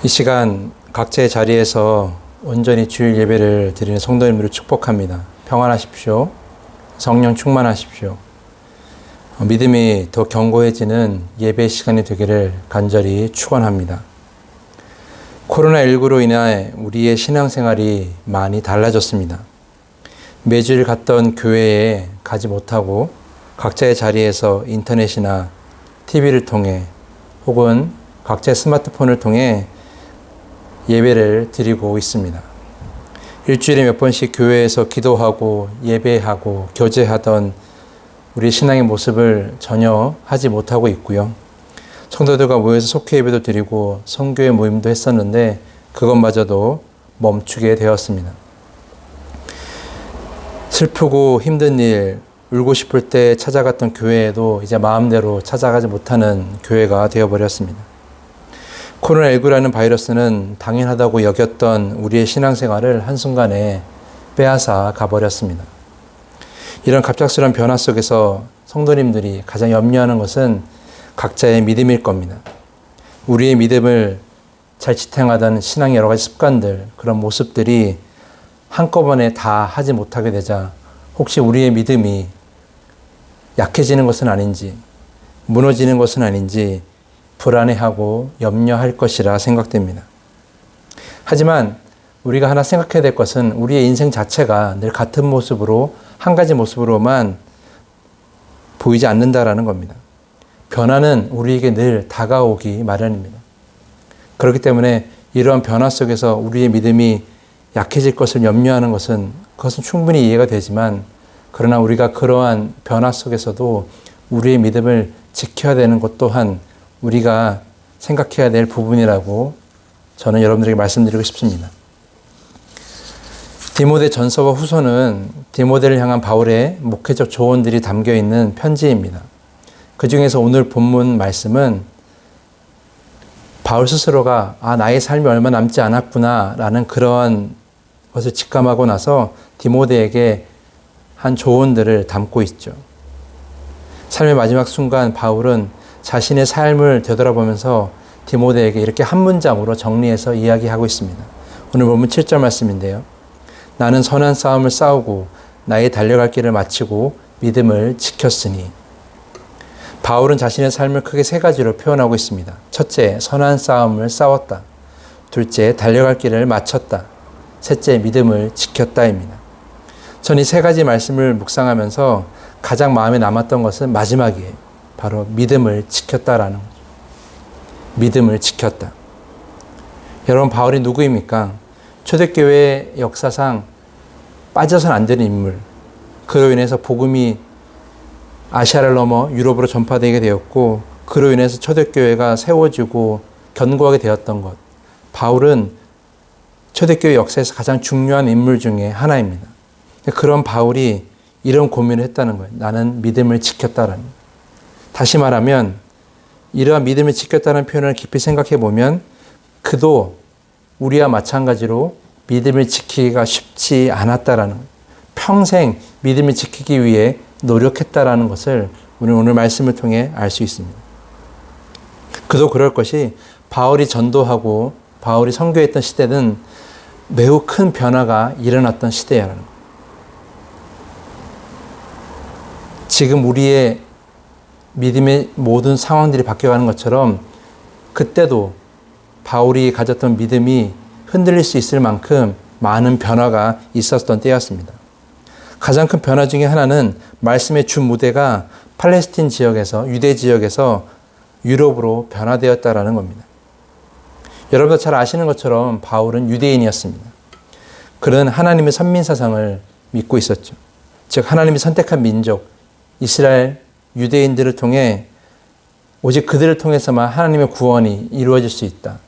이 시간 각자의 자리에서 온전히 주일 예배를 드리는 성도님들을 축복합니다. 평안하십시오. 성령 충만하십시오. 믿음이 더 견고해지는 예배 시간이 되기를 간절히 축원합니다. 코로나19로 인해 우리의 신앙생활이 많이 달라졌습니다. 매주일 갔던 교회에 가지 못하고 각자의 자리에서 인터넷이나 TV를 통해 혹은 각자의 스마트폰을 통해 예배를 드리고 있습니다. 일주일에 몇 번씩 교회에서 기도하고 예배하고 교제하던 우리 신앙의 모습을 전혀 하지 못하고 있고요. 성도들과 모여서 속회 예배도 드리고 선교회 모임도 했었는데 그것마저도 멈추게 되었습니다. 슬프고 힘든 일, 울고 싶을 때 찾아갔던 교회에도 이제 마음대로 찾아가지 못하는 교회가 되어버렸습니다. 코로나19라는 바이러스는 당연하다고 여겼던 우리의 신앙생활을 한순간에 빼앗아 가버렸습니다. 이런 갑작스러운 변화 속에서 성도님들이 가장 염려하는 것은 각자의 믿음일 겁니다. 우리의 믿음을 잘 지탱하던 신앙의 여러 가지 습관들, 그런 모습들이 한꺼번에 다 하지 못하게 되자 혹시 우리의 믿음이 약해지는 것은 아닌지, 무너지는 것은 아닌지 불안해하고 염려할 것이라 생각됩니다. 하지만 우리가 하나 생각해야 될 것은 우리의 인생 자체가 늘 같은 모습으로, 한 가지 모습으로만 보이지 않는다라는 겁니다. 변화는 우리에게 늘 다가오기 마련입니다. 그렇기 때문에 이러한 변화 속에서 우리의 믿음이 약해질 것을 염려하는 그것은 충분히 이해가 되지만, 그러나 우리가 그러한 변화 속에서도 우리의 믿음을 지켜야 되는 것 또한 우리가 생각해야 될 부분이라고 저는 여러분들에게 말씀드리고 싶습니다. 디모데 전서와 후서는 디모데를 향한 바울의 목회적 조언들이 담겨 있는 편지입니다. 그 중에서 오늘 본문 말씀은 바울 스스로가 나의 삶이 얼마 남지 않았구나 라는 그러한 것을 직감하고 나서 디모데에게 한 조언들을 담고 있죠. 삶의 마지막 순간 바울은 자신의 삶을 되돌아보면서 디모데에게 이렇게 한 문장으로 정리해서 이야기하고 있습니다. 오늘 본문 7절 말씀인데요. 나는 선한 싸움을 싸우고 나의 달려갈 길을 마치고 믿음을 지켰으니. 바울은 자신의 삶을 크게 세 가지로 표현하고 있습니다. 첫째, 선한 싸움을 싸웠다. 둘째, 달려갈 길을 마쳤다. 셋째, 믿음을 지켰다입니다. 전 이 세 가지 말씀을 묵상하면서 가장 마음에 남았던 것은 마지막이에요. 바로 믿음을 지켰다라는 거죠. 믿음을 지켰다. 여러분, 바울이 누구입니까? 초대교회 역사상 빠져서는 안 되는 인물. 그로 인해서 복음이 아시아를 넘어 유럽으로 전파되게 되었고, 그로 인해서 초대교회가 세워지고 견고하게 되었던 것. 바울은 초대교회 역사에서 가장 중요한 인물 중에 하나입니다. 그런 바울이 이런 고민을 했다는 거예요. 나는 믿음을 지켰다라는 거예요. 다시 말하면 이러한 믿음을 지켰다는 표현을 깊이 생각해 보면 그도 우리와 마찬가지로 믿음을 지키기가 쉽지 않았다라는 거예요. 평생 믿음을 지키기 위해 노력했다라는 것을 우리는 오늘 말씀을 통해 알 수 있습니다. 그도 그럴 것이 바울이 전도하고 바울이 선교했던 시대는 매우 큰 변화가 일어났던 시대라는 거예요. 지금 우리의 믿음의 모든 상황들이 바뀌어가는 것처럼 그때도 바울이 가졌던 믿음이 흔들릴 수 있을 만큼 많은 변화가 있었던 때였습니다. 가장 큰 변화 중에 하나는 말씀의 주 무대가 팔레스틴 지역에서, 유대 지역에서 유럽으로 변화되었다라는 겁니다. 여러분도 잘 아시는 것처럼 바울은 유대인이었습니다. 그는 하나님의 선민사상을 믿고 있었죠. 즉 하나님이 선택한 민족, 이스라엘 유대인들을 통해 오직 그들을 통해서만 하나님의 구원이 이루어질 수 있다.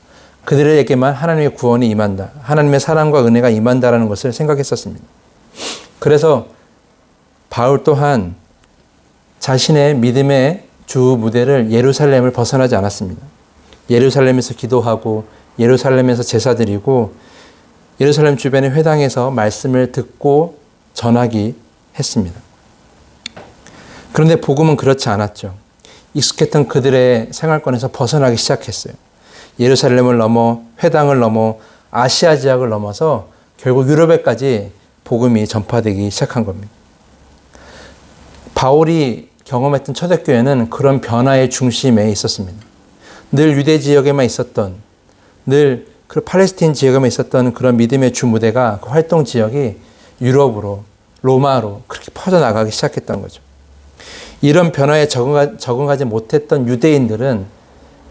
그들에게만 하나님의 구원이 임한다. 하나님의 사랑과 은혜가 임한다라는 것을 생각했었습니다. 그래서 바울 또한 자신의 믿음의 주 무대를 예루살렘을 벗어나지 않았습니다. 예루살렘에서 기도하고 예루살렘에서 제사드리고 예루살렘 주변의 회당에서 말씀을 듣고 전하기 했습니다. 그런데 복음은 그렇지 않았죠. 익숙했던 그들의 생활권에서 벗어나기 시작했어요. 예루살렘을 넘어 회당을 넘어 아시아 지역을 넘어서 결국 유럽에까지 복음이 전파되기 시작한 겁니다. 바울이 경험했던 초대교회는 그런 변화의 중심에 있었습니다. 늘 유대 지역에만 있었던, 늘 그 팔레스틴 지역에만 있었던 그런 믿음의 주 무대가 그 활동 지역이 유럽으로, 로마로 그렇게 퍼져나가기 시작했던 거죠. 이런 변화에 적응하지 못했던 유대인들은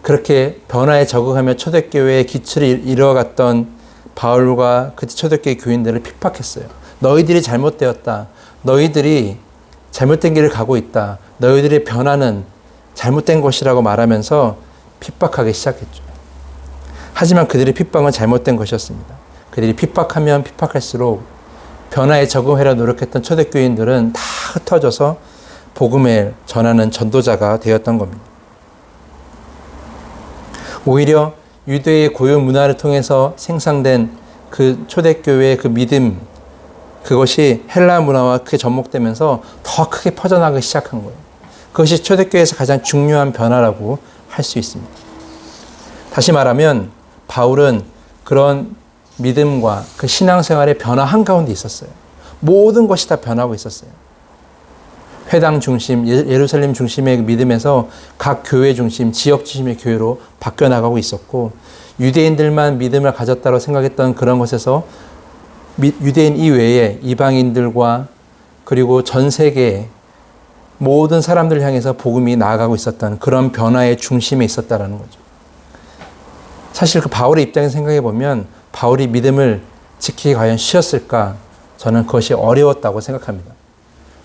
그렇게 변화에 적응하며 초대교회의 기초를 이루어갔던 바울과 그 초대교회 교인들을 핍박했어요. 너희들이 잘못되었다. 너희들이 잘못된 길을 가고 있다. 너희들의 변화는 잘못된 것이라고 말하면서 핍박하기 시작했죠. 하지만 그들의 핍박은 잘못된 것이었습니다. 그들이 핍박하면 핍박할수록 변화에 적응하려 노력했던 초대교인들은 다 흩어져서 복음을 전하는 전도자가 되었던 겁니다. 오히려 유대의 고유 문화를 통해서 생산된 그 초대교회의 그 믿음, 그것이 헬라 문화와 크게 접목되면서 더 크게 퍼져나가기 시작한 거예요. 그것이 초대교회에서 가장 중요한 변화라고 할 수 있습니다. 다시 말하면 바울은 그런 믿음과 그 신앙생활의 변화 한가운데 있었어요. 모든 것이 다 변하고 있었어요. 회당 중심, 예루살렘 중심의 믿음에서 각 교회 중심, 지역 중심의 교회로 바뀌어나가고 있었고, 유대인들만 믿음을 가졌다고 생각했던 그런 것에서 유대인 이외에 이방인들과 그리고 전 세계의 모든 사람들을 향해서 복음이 나아가고 있었던 그런 변화의 중심에 있었다는 거죠. 사실 그 바울의 입장에서 생각해 보면 바울이 믿음을 지키기 과연 쉬웠을까? 저는 그것이 어려웠다고 생각합니다.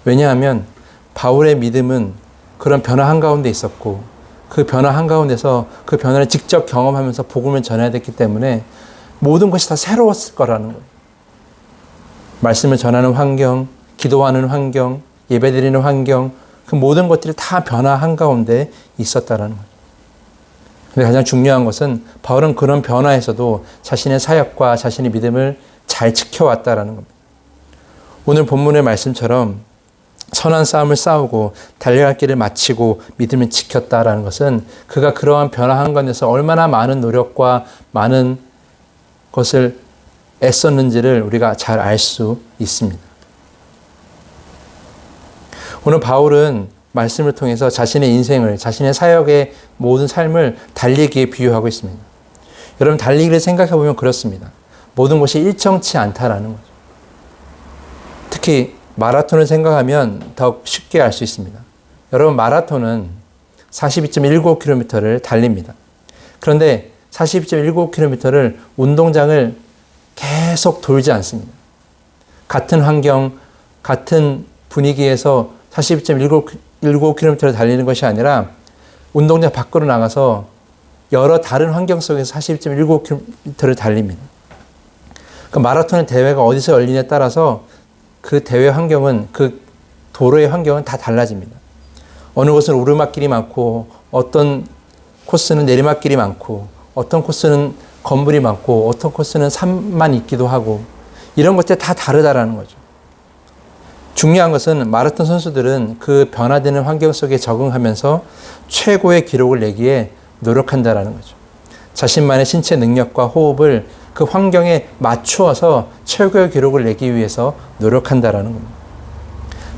왜냐하면 바울의 믿음은 그런 변화 한가운데 있었고, 그 변화 한가운데서 그 변화를 직접 경험하면서 복음을 전해야 됐기 때문에 모든 것이 다 새로웠을 거라는 거예요. 말씀을 전하는 환경, 기도하는 환경, 예배드리는 환경, 그 모든 것들이 다 변화 한가운데 있었다는 거예요. 근데 가장 중요한 것은 바울은 그런 변화에서도 자신의 사역과 자신의 믿음을 잘 지켜왔다라는 겁니다. 오늘 본문의 말씀처럼 선한 싸움을 싸우고 달려야 할 길을 마치고 믿음을 지켰다라는 것은 그가 그러한 변화 한가운데서 얼마나 많은 노력과 많은 것을 애썼는지를 우리가 잘 알 수 있습니다. 오늘 바울은 말씀을 통해서 자신의 인생을, 자신의 사역의 모든 삶을 달리기에 비유하고 있습니다. 여러분, 달리기를 생각해 보면 그렇습니다. 모든 것이 일정치 않다라는 거죠. 특히 마라톤을 생각하면 더 쉽게 알 수 있습니다. 여러분, 마라톤은 42.19km를 달립니다. 그런데 42.19km를 운동장을 계속 돌지 않습니다. 같은 환경, 같은 분위기에서 42.19km를 달리는 것이 아니라 운동장 밖으로 나가서 여러 다른 환경 속에서 42.19km를 달립니다. 그 마라톤 대회가 어디서 열리냐에 따라서 그 대회 환경은, 그 도로의 환경은 다 달라집니다. 어느 곳은 오르막길이 많고, 어떤 코스는 내리막길이 많고, 어떤 코스는 건물이 많고, 어떤 코스는 산만 있기도 하고, 이런 것들이 다 다르다라는 거죠. 중요한 것은 마라톤 선수들은 그 변화되는 환경 속에 적응하면서 최고의 기록을 내기에 노력한다라는 거죠. 자신만의 신체 능력과 호흡을 그 환경에 맞추어서 최고의 기록을 내기 위해서 노력한다라는 겁니다.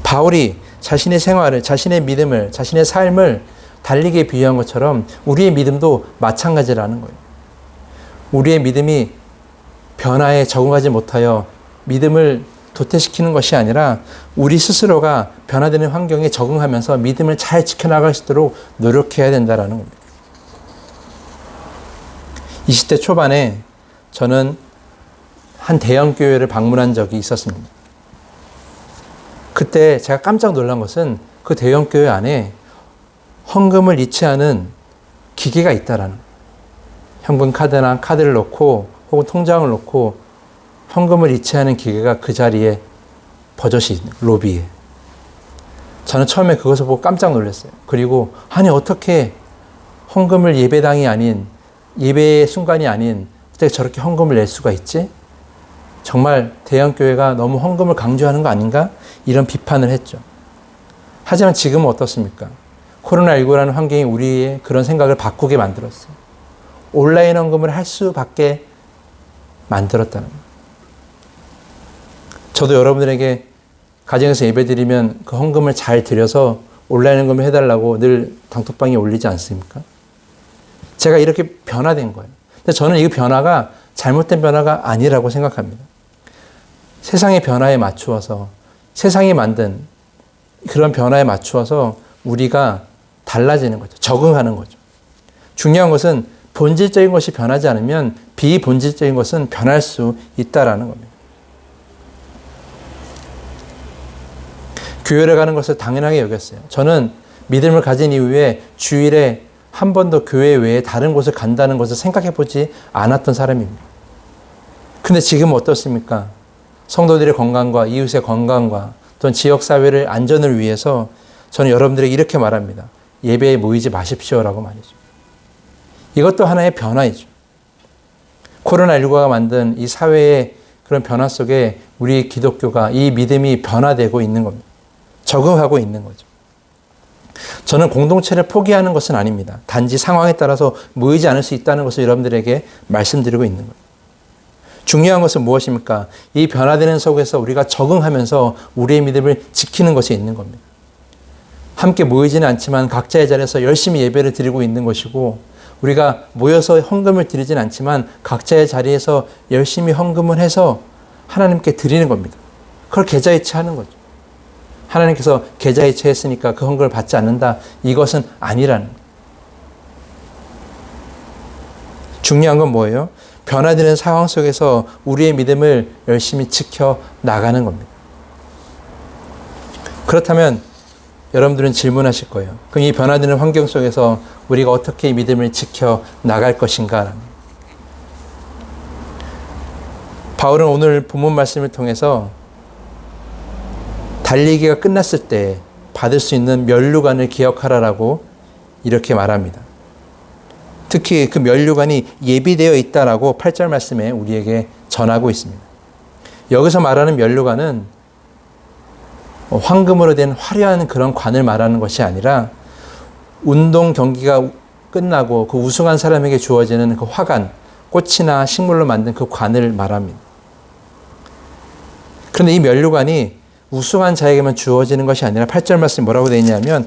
바울이 자신의 생활을, 자신의 믿음을, 자신의 삶을 달리기에 비유한 것처럼 우리의 믿음도 마찬가지라는 거예요. 우리의 믿음이 변화에 적응하지 못하여 믿음을 도태시키는 것이 아니라 우리 스스로가 변화되는 환경에 적응하면서 믿음을 잘 지켜나갈 수 있도록 노력해야 된다는 겁니다. 20대 초반에 저는 한 대형 교회를 방문한 적이 있었습니다. 그때 제가 깜짝 놀란 것은 그 대형 교회 안에 헌금을 이체하는 기계가 있다라는 거예요. 현금 카드나 카드를 넣고 혹은 통장을 넣고 헌금을 이체하는 기계가 그 자리에 버젓이 있는 로비에. 저는 처음에 그것을 보고 깜짝 놀랐어요. 그리고 아니 어떻게 헌금을 예배당이 아닌, 예배의 순간이 아닌 어떻게 저렇게 헌금을 낼 수가 있지? 정말 대형교회가 너무 헌금을 강조하는 거 아닌가? 이런 비판을 했죠. 하지만 지금은 어떻습니까? 코로나19라는 환경이 우리의 그런 생각을 바꾸게 만들었어요. 온라인 헌금을 할 수밖에 만들었다는 거예요. 저도 여러분들에게 가정에서 예배드리면 그 헌금을 잘 드려서 온라인 헌금을 해달라고 늘 단톡방에 올리지 않습니까? 제가 이렇게 변화된 거예요. 근데 저는 이 변화가 잘못된 변화가 아니라고 생각합니다. 세상의 변화에 맞추어서, 세상이 만든 그런 변화에 맞추어서 우리가 달라지는 거죠. 적응하는 거죠. 중요한 것은 본질적인 것이 변하지 않으면 비본질적인 것은 변할 수 있다라는 겁니다. 교회를 가는 것을 당연하게 여겼어요. 저는 믿음을 가진 이후에 주일에 한 번도 교회 외에 다른 곳을 간다는 것을 생각해 보지 않았던 사람입니다. 근데 지금은 어떻습니까? 성도들의 건강과 이웃의 건강과 또는 지역사회의 안전을 위해서 저는 여러분들에게 이렇게 말합니다. 예배에 모이지 마십시오라고 말이죠. 이것도 하나의 변화이죠. 코로나19가 만든 이 사회의 그런 변화 속에 우리 기독교가 이 믿음이 변화되고 있는 겁니다. 적응하고 있는 거죠. 저는 공동체를 포기하는 것은 아닙니다. 단지 상황에 따라서 모이지 않을 수 있다는 것을 여러분들에게 말씀드리고 있는 거예요. 중요한 것은 무엇입니까? 이 변화되는 속에서 우리가 적응하면서 우리의 믿음을 지키는 것이 있는 겁니다. 함께 모이지는 않지만 각자의 자리에서 열심히 예배를 드리고 있는 것이고, 우리가 모여서 헌금을 드리진 않지만 각자의 자리에서 열심히 헌금을 해서 하나님께 드리는 겁니다. 그걸 계좌이체하는 거죠. 하나님께서 계좌이체했으니까 그 헌금을 받지 않는다. 이것은 아니라는 거예요. 중요한 건 뭐예요? 변화되는 상황 속에서 우리의 믿음을 열심히 지켜 나가는 겁니다. 그렇다면 여러분들은 질문하실 거예요. 그럼 이 변화되는 환경 속에서 우리가 어떻게 이 믿음을 지켜 나갈 것인가? 바울은 오늘 본문 말씀을 통해서 달리기가 끝났을 때 받을 수 있는 면류관을 기억하라라고 이렇게 말합니다. 특히 그 면류관이 예비되어 있다라고 8절 말씀에 우리에게 전하고 있습니다. 여기서 말하는 면류관은 황금으로 된 화려한 그런 관을 말하는 것이 아니라 운동 경기가 끝나고 그 우승한 사람에게 주어지는 그 화관, 꽃이나 식물로 만든 그 관을 말합니다. 그런데 이 면류관이 우승한 자에게만 주어지는 것이 아니라 8절 말씀이 뭐라고 되어 있냐면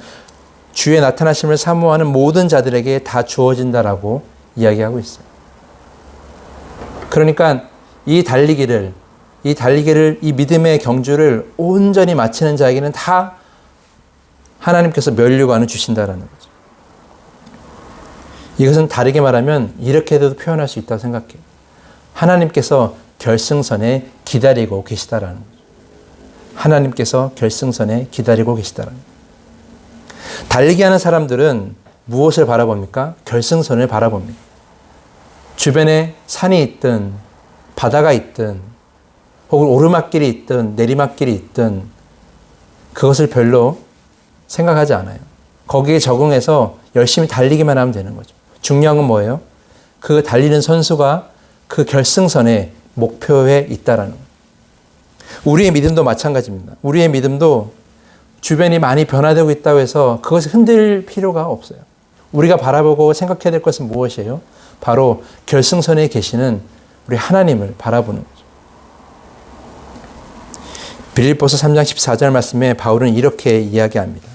주의 나타나심을 사모하는 모든 자들에게 다 주어진다라고 이야기하고 있어요. 그러니까 이 달리기를, 이 믿음의 경주를 온전히 마치는 자에게는 다 하나님께서 면류관을 주신다라는 거죠. 이것은 다르게 말하면 이렇게도 표현할 수 있다고 생각해요. 하나님께서 결승선에 기다리고 계시다라는 거죠. 하나님께서 결승선에 기다리고 계시다라는 거죠. 달리기 하는 사람들은 무엇을 바라봅니까? 결승선을 바라봅니다. 주변에 산이 있든 바다가 있든 혹은 오르막길이 있든 내리막길이 있든 그것을 별로 생각하지 않아요. 거기에 적응해서 열심히 달리기만 하면 되는 거죠. 중요한 건 뭐예요? 그 달리는 선수가 그 결승선의 목표에 있다라는 거예요. 우리의 믿음도 마찬가지입니다. 우리의 믿음도 주변이 많이 변화되고 있다고 해서 그것을 흔들 필요가 없어요. 우리가 바라보고 생각해야 될 것은 무엇이에요? 바로 결승선에 계시는 우리 하나님을 바라보는 거죠. 빌립보서 3장 14절 말씀에 바울은 이렇게 이야기합니다.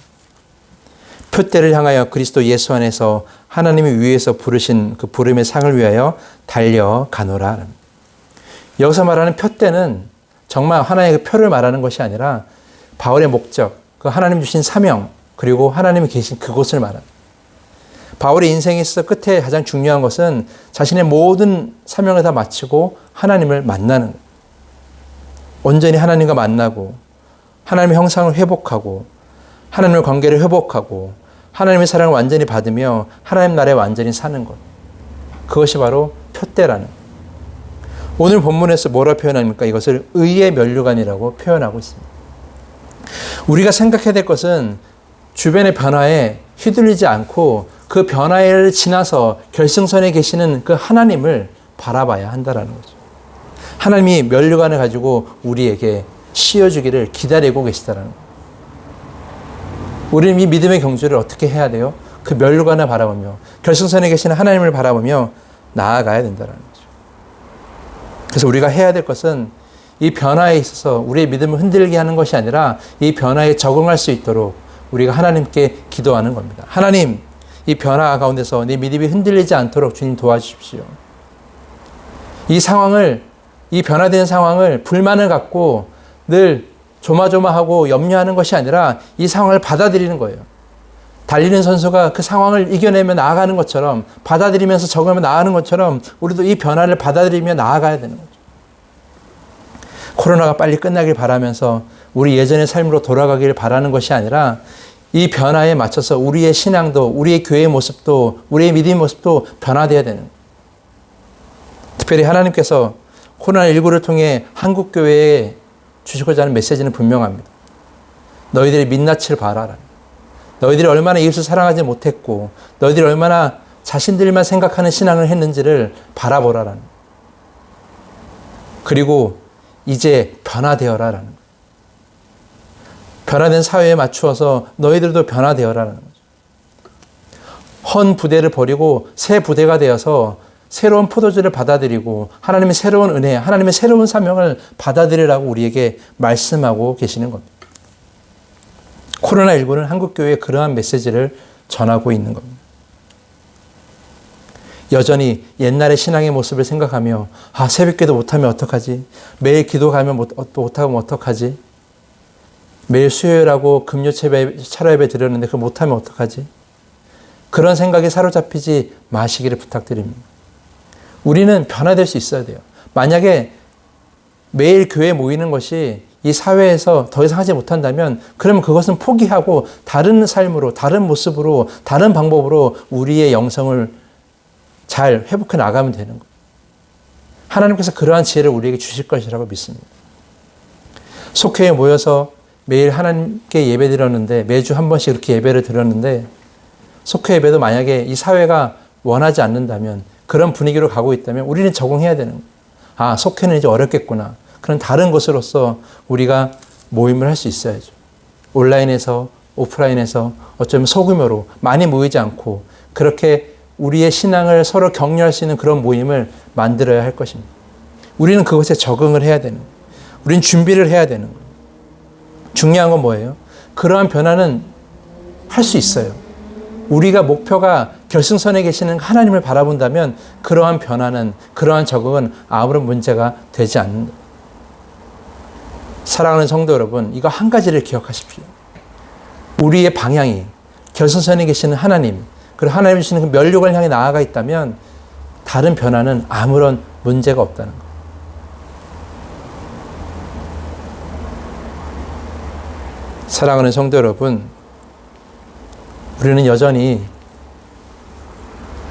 표대를 향하여 그리스도 예수 안에서 하나님이 위에서 부르신 그 부름의 상을 위하여 달려가노라. 여기서 말하는 표대는 정말 하나의 그 표를 말하는 것이 아니라 바울의 목적, 그 하나님 주신 사명, 그리고 하나님이 계신 그곳을 말합니다. 바울의 인생에 있어서 끝에 가장 중요한 것은 자신의 모든 사명을 다 마치고 하나님을 만나는 거예요. 온전히 하나님과 만나고 하나님의 형상을 회복하고 하나님의 관계를 회복하고 하나님의 사랑을 완전히 받으며 하나님 나라에 완전히 사는 것. 그것이 바로 표대라는 거예요. 오늘 본문에서 뭐라 표현합니까? 이것을 의의 면류관이라고 표현하고 있습니다. 우리가 생각해야 될 것은 주변의 변화에 휘둘리지 않고 그 변화를 지나서 결승선에 계시는 그 하나님을 바라봐야 한다는 거죠. 하나님이 면류관을 가지고 우리에게 씌워주기를 기다리고 계시다는 거예요. 우리는 이 믿음의 경주를 어떻게 해야 돼요? 그 면류관을 바라보며 결승선에 계시는 하나님을 바라보며 나아가야 된다는 거죠. 그래서 우리가 해야 될 것은 이 변화에 있어서 우리의 믿음을 흔들게 하는 것이 아니라 이 변화에 적응할 수 있도록 우리가 하나님께 기도하는 겁니다. 하나님, 이 변화 가운데서 내 믿음이 흔들리지 않도록 주님 도와주십시오. 이 변화된 상황을 불만을 갖고 늘 조마조마하고 염려하는 것이 아니라 이 상황을 받아들이는 거예요. 달리는 선수가 그 상황을 이겨내며 나아가는 것처럼, 받아들이면서 적응하며 나아가는 것처럼 우리도 이 변화를 받아들이며 나아가야 되는 거죠. 코로나가 빨리 끝나길 바라면서 우리 예전의 삶으로 돌아가길 바라는 것이 아니라 이 변화에 맞춰서 우리의 신앙도, 우리의 교회의 모습도, 우리의 믿음의 모습도 변화되어야 되는 거예요. 특별히 하나님께서 코로나19를 통해 한국교회에 주시고자 하는 메시지는 분명합니다. 너희들의 민낯을 봐라. 너희들이 얼마나 이웃을 사랑하지 못했고 너희들이 얼마나 자신들만 생각하는 신앙을 했는지를 바라보라라는 거예요. 그리고 이제 변화되어라라는 거예요. 변화된 사회에 맞추어서 너희들도 변화되어라라는 거죠. 헌 부대를 버리고 새 부대가 되어서 새로운 포도주를 받아들이고 하나님의 새로운 은혜, 하나님의 새로운 사명을 받아들이라고 우리에게 말씀하고 계시는 겁니다. 코로나19는 한국교회에 그러한 메시지를 전하고 있는 겁니다. 여전히 옛날의 신앙의 모습을 생각하며 새벽기도 못하면 어떡하지? 매일 기도 가면 못하면 어떡하지? 매일 수요일하고 금요 차로 예배 드렸는데 그거 못하면 어떡하지? 그런 생각에 사로잡히지 마시기를 부탁드립니다. 우리는 변화될 수 있어야 돼요. 만약에 매일 교회에 모이는 것이 이 사회에서 더 이상 하지 못한다면 그러면 그것은 포기하고 다른 삶으로, 다른 모습으로, 다른 방법으로 우리의 영성을 잘 회복해 나가면 되는 거예요. 하나님께서 그러한 지혜를 우리에게 주실 것이라고 믿습니다. 속회에 모여서 매일 하나님께 예배 드렸는데 매주 한 번씩 이렇게 예배를 드렸는데 속회 예배도 만약에 이 사회가 원하지 않는다면 그런 분위기로 가고 있다면 우리는 적응해야 되는 거예요. 속회는 이제 어렵겠구나. 그런 다른 것으로서 우리가 모임을 할 수 있어야죠. 온라인에서 오프라인에서 어쩌면 소규모로 많이 모이지 않고 그렇게 우리의 신앙을 서로 격려할 수 있는 그런 모임을 만들어야 할 것입니다. 우리는 그것에 적응을 해야 되는 거예요. 우리는 준비를 해야 되는 거예요. 중요한 건 뭐예요? 그러한 변화는 할 수 있어요. 우리가 목표가 결승선에 계시는 하나님을 바라본다면 그러한 변화는, 그러한 적응은 아무런 문제가 되지 않는다. 사랑하는 성도 여러분, 이거 한 가지를 기억하십시오. 우리의 방향이 결승선에 계시는 하나님, 그리고 하나님이 주시는 그 면류관을 향해 나아가 있다면 다른 변화는 아무런 문제가 없다는 것. 사랑하는 성도 여러분, 우리는 여전히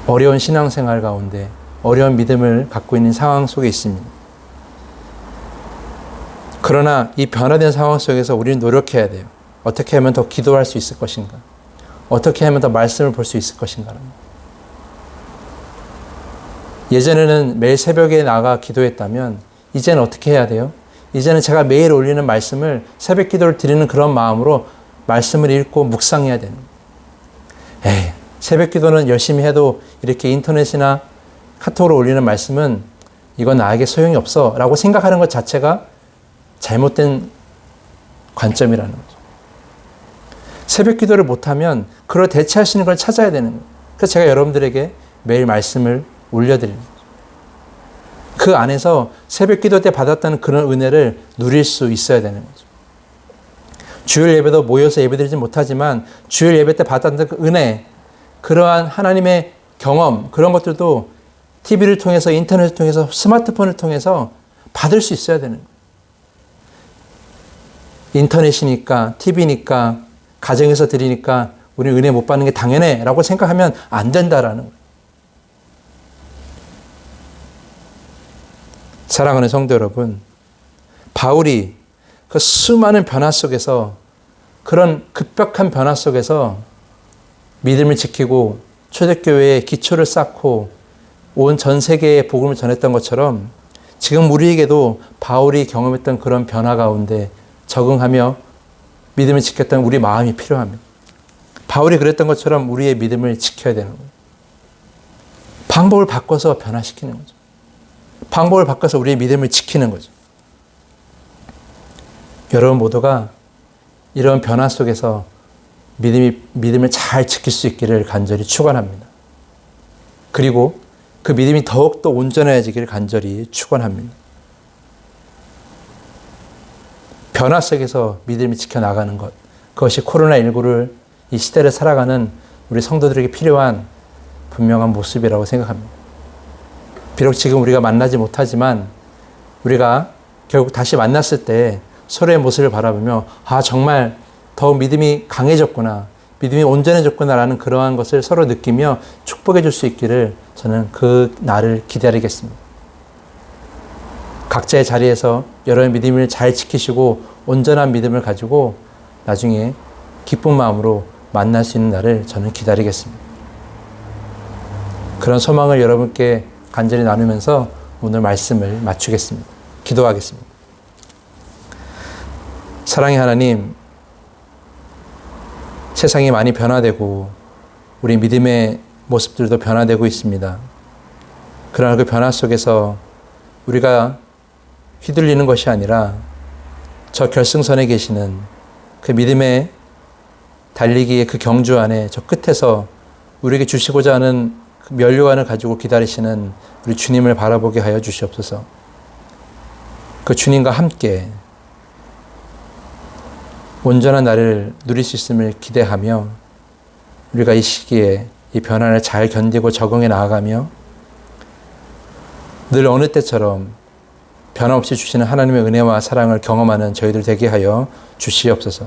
어려운 신앙생활 가운데 어려운 믿음을 갖고 있는 상황 속에 있습니다. 그러나 이 변화된 상황 속에서 우리는 노력해야 돼요. 어떻게 하면 더 기도할 수 있을 것인가? 어떻게 하면 더 말씀을 볼 수 있을 것인가? 예전에는 매일 새벽에 나가 기도했다면 이제는 어떻게 해야 돼요? 이제는 제가 매일 올리는 말씀을 새벽 기도를 드리는 그런 마음으로 말씀을 읽고 묵상해야 되는 거예요. 새벽 기도는 열심히 해도 이렇게 인터넷이나 카톡으로 올리는 말씀은 이건 나에게 소용이 없어 라고 생각하는 것 자체가 잘못된 관점이라는 거죠. 새벽 기도를 못하면 그걸 대체할 수 있는 걸 찾아야 되는 거예요. 그래서 제가 여러분들에게 매일 말씀을 올려드리는 거죠. 그 안에서 새벽 기도 때 받았다는 그런 은혜를 누릴 수 있어야 되는 거죠. 주일 예배도 모여서 예배드리지 못하지만 주일 예배 때 받았던 그 은혜, 그러한 하나님의 경험, 그런 것들도 TV를 통해서, 인터넷을 통해서, 스마트폰을 통해서 받을 수 있어야 되는 거예요. 인터넷이니까, TV니까, 가정에서 드리니까 우리 은혜 못 받는 게 당연해 라고 생각하면 안 된다라는 거예요. 사랑하는 성도 여러분, 바울이 그 수많은 변화 속에서, 그런 급격한 변화 속에서 믿음을 지키고 초대교회의 기초를 쌓고 온 전 세계에 복음을 전했던 것처럼 지금 우리에게도 바울이 경험했던 그런 변화 가운데 적응하며 믿음을 지켰던 우리 마음이 필요합니다. 바울이 그랬던 것처럼 우리의 믿음을 지켜야 되는 거예요. 방법을 바꿔서 변화시키는 거죠. 방법을 바꿔서 우리의 믿음을 지키는 거죠. 여러분 모두가 이런 변화 속에서 믿음을 잘 지킬 수 있기를 간절히 축원합니다. 그리고 그 믿음이 더욱더 온전해지기를 간절히 축원합니다. 변화 속에서 믿음을 지켜나가는 것, 그것이 코로나19를 이 시대를 살아가는 우리 성도들에게 필요한 분명한 모습이라고 생각합니다. 비록 지금 우리가 만나지 못하지만 우리가 결국 다시 만났을 때 서로의 모습을 바라보며 정말 더욱 믿음이 강해졌구나, 믿음이 온전해졌구나라는 그러한 것을 서로 느끼며 축복해 줄 수 있기를 저는 그 날을 기다리겠습니다. 각자의 자리에서 여러분의 믿음을 잘 지키시고 온전한 믿음을 가지고 나중에 기쁜 마음으로 만날 수 있는 날을 저는 기다리겠습니다. 그런 소망을 여러분께 간절히 나누면서 오늘 말씀을 마치겠습니다. 기도하겠습니다. 사랑의 하나님, 세상이 많이 변화되고 우리 믿음의 모습들도 변화되고 있습니다. 그러나 그 변화 속에서 우리가 휘둘리는 것이 아니라 저 결승선에 계시는 그 믿음의 달리기의 그 경주 안에 저 끝에서 우리에게 주시고자 하는 그 면류관을 가지고 기다리시는 우리 주님을 바라보게 하여 주시옵소서. 그 주님과 함께 온전한 날을 누릴 수 있음을 기대하며 우리가 이 시기에 이 변화를 잘 견디고 적응해 나아가며 늘 어느 때처럼 변함없이 주시는 하나님의 은혜와 사랑을 경험하는 저희들 되게 하여 주시옵소서.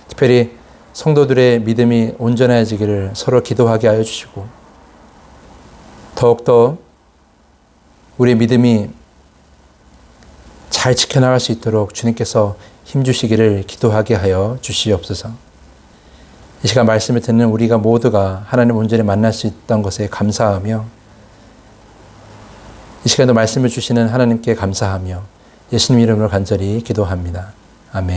특별히 성도들의 믿음이 온전해지기를 서로 기도하게 하여 주시고 더욱더 우리의 믿음이 잘 지켜나갈 수 있도록 주님께서 힘주시기를 기도하게 하여 주시옵소서. 이 시간 말씀을 듣는 우리가 모두가 하나님 온전히 만날 수 있던 것에 감사하며 이 시간도 말씀을 주시는 하나님께 감사하며 예수님 이름으로 간절히 기도합니다. 아멘.